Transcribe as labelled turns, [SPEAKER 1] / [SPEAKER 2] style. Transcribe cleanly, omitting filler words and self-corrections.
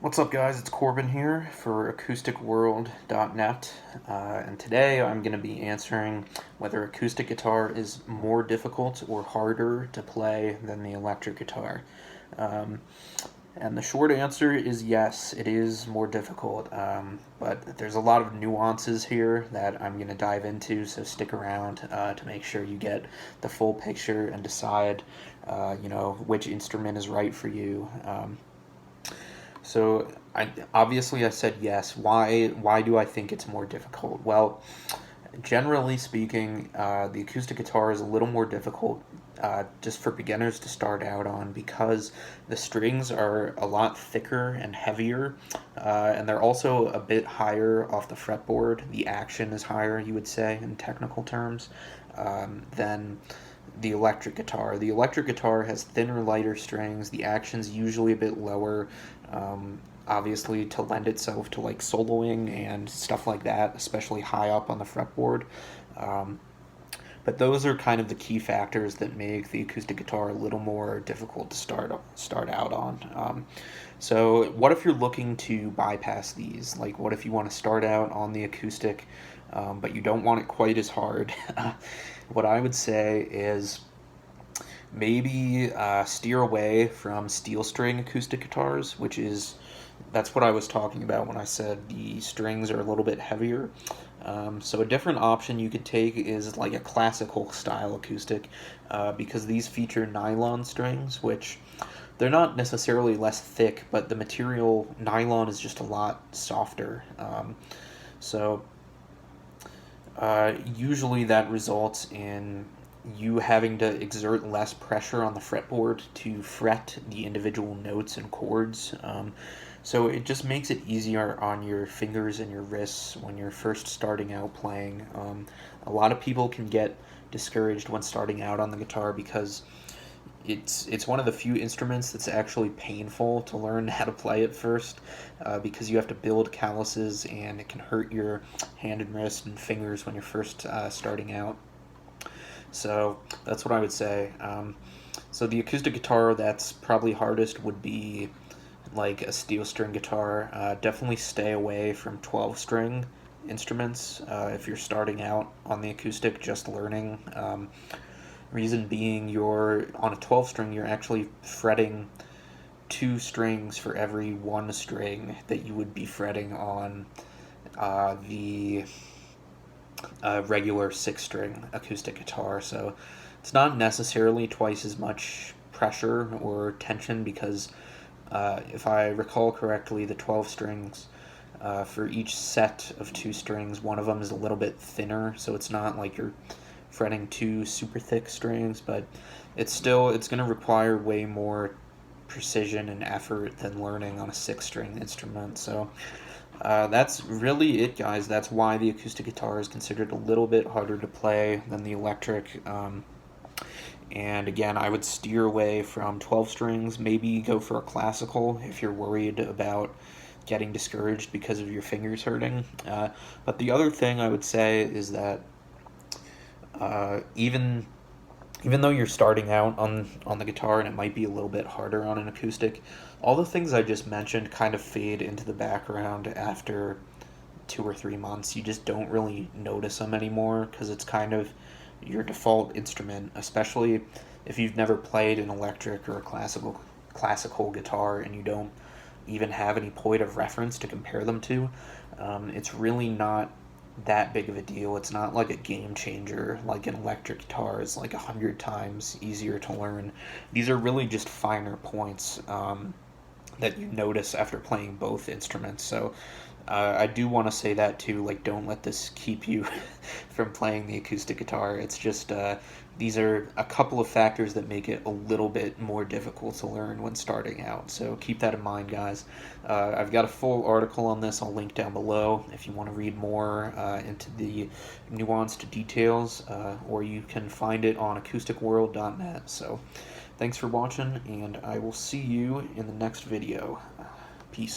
[SPEAKER 1] What's up, guys? It's Corbin here for AcousticWorld.net, and today I'm going to be answering whether acoustic guitar is more difficult or harder to play than the electric guitar. Um, and the short answer is yes, it is more difficult, but there's a lot of nuances here that I'm going to dive into, so stick around to make sure you get the full picture and decide, which instrument is right for you. So I said yes. Why do I think it's more difficult? Well, generally speaking, the acoustic guitar is a little more difficult just for beginners to start out on because the strings are a lot thicker and heavier, and they're also a bit higher off the fretboard. The action is higher, you would say, in technical terms, than the electric guitar. The electric guitar has thinner, lighter strings. The action's usually a bit lower, obviously to lend itself to like soloing and stuff like that, especially high up on the fretboard. Um, but those are kind of the key factors that make the acoustic guitar a little more difficult to start out on. So, what if you're looking to bypass these? Like, what if you want to start out on the acoustic, but you don't want it quite as hard? What I would say is maybe steer away from steel string acoustic guitars, that's what I was talking about when I said the strings are a little bit heavier. So a different option you could take is like a classical style acoustic, because these feature nylon strings, which they're not necessarily less thick, but the material nylon is just a lot softer. So usually that results in you having to exert less pressure on the fretboard to fret the individual notes and chords. So it just makes it easier on your fingers and your wrists when you're first starting out playing. A lot of people can get discouraged when starting out on the guitar because it's one of the few instruments that's actually painful to learn how to play at first, because you have to build calluses and it can hurt your hand and wrist and fingers when you're first starting out. So that's what I would say. So the acoustic guitar that's probably hardest would be like a steel string guitar. Definitely stay away from 12 string instruments if you're starting out on the acoustic, just learning. Reason being, you're on a 12 string, you're actually fretting two strings for every one string that you would be fretting on the regular 6 string acoustic guitar. So it's not necessarily twice as much pressure or tension because if I recall correctly, the 12 strings, for each set of 2 strings, one of them is a little bit thinner, so it's not like you're fretting 2 super thick strings, but it's going to require way more precision and effort than learning on a 6 string instrument. So that's really it, guys. That's why the acoustic guitar is considered a little bit harder to play than the electric. And again, I would steer away from 12 strings, maybe go for a classical if you're worried about getting discouraged because of your fingers hurting. But the other thing I would say is that even though you're starting out on the guitar and it might be a little bit harder on an acoustic, all the things I just mentioned kind of fade into the background after 2 or 3 months. You just don't really notice them anymore because it's kind of your default instrument, especially if you've never played an electric or a classical guitar and you don't even have any point of reference to compare them to. It's really not that big of a deal. It's not like a game changer like an electric guitar is like 100 times easier to learn. These are really just finer points that you notice after playing both instruments. So I do want to say that too. Like, don't let this keep you from playing the acoustic guitar. It's just these are a couple of factors that make it a little bit more difficult to learn when starting out. So keep that in mind, guys. I've got a full article on this. I'll link down below if you want to read more into the nuanced details, or you can find it on acousticworld.net. So thanks for watching, and I will see you in the next video. Peace.